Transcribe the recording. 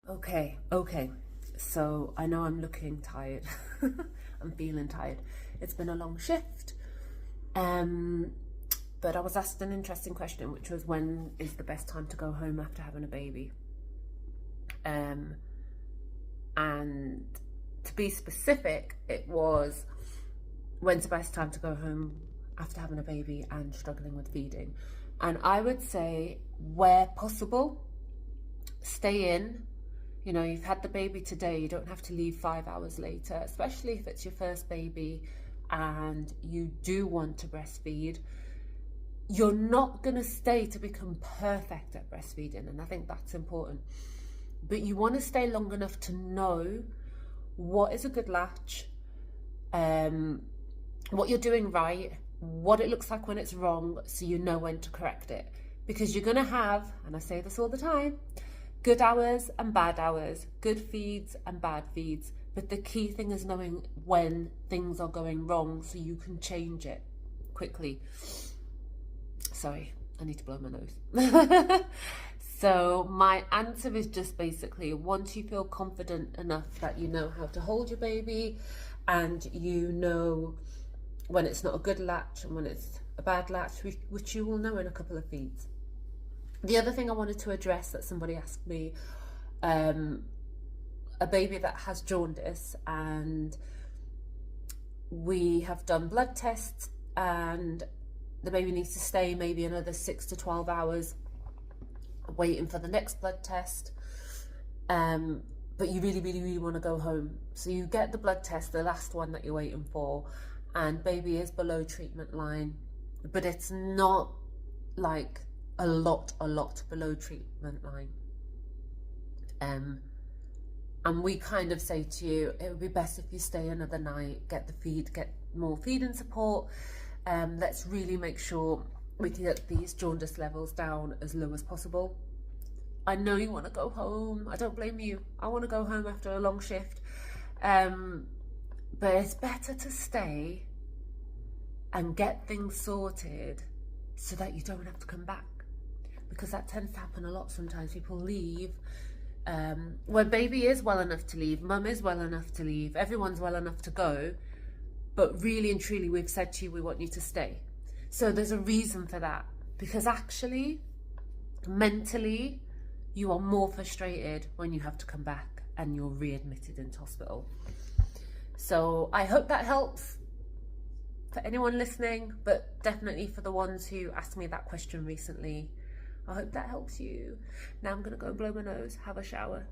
Okay. So I know I'm looking tired. I'm feeling tired. It's been a long shift. Um, but I was asked an interesting question, which was when is the best time to go home after having a baby? Um, and to be specific, it was when's the best time to go home after having a baby and struggling with feeding. And I would say, where possible, stay in. You know, you've had the baby today, you don't have to leave 5 hours later, especially if it's your first baby and you do want to breastfeed. You're not going to stay to become perfect at breastfeeding, and I think that's important. But you want to stay long enough to know what is a good latch, um, what you're doing right, what it looks like when it's wrong, so you know when to correct it. Because you're going to have, and I say this all the time, good hours and bad hours, good feeds and bad feeds. But the key thing is knowing when things are going wrong so you can change it quickly. Sorry, I need to blow my nose. So my answer is just basically, once you feel confident enough that you know how to hold your baby and you know when it's not a good latch and when it's a bad latch, which you will know in a couple of feeds. The other thing I wanted to address that somebody asked me, a baby that has jaundice, and we have done blood tests and the baby needs to stay maybe another 6 to 12 hours waiting for the next blood test. But you really want to go home. So you get the blood test, the last one that you're waiting for, and baby is below treatment line, but it's not like a lot below treatment line. And we kind of say to you, it would be best if you stay another night, get more feeding support. Let's really make sure we can get these jaundice levels down as low as possible. I know you want to go home. I don't blame you. I want to go home after a long shift. But it's better to stay and get things sorted so that you don't have to come back. Because that tends to happen a lot sometimes. People leave when baby is well enough to leave, mum is well enough to leave, everyone's well enough to go, but really and truly we've said to you we want you to stay. So there's a reason for that, because actually mentally you are more frustrated when you have to come back and you're readmitted into hospital. So I hope that helps for anyone listening, but definitely for the ones who asked me that question recently. I hope that helps you. Now I'm going to go and blow my nose, have a shower.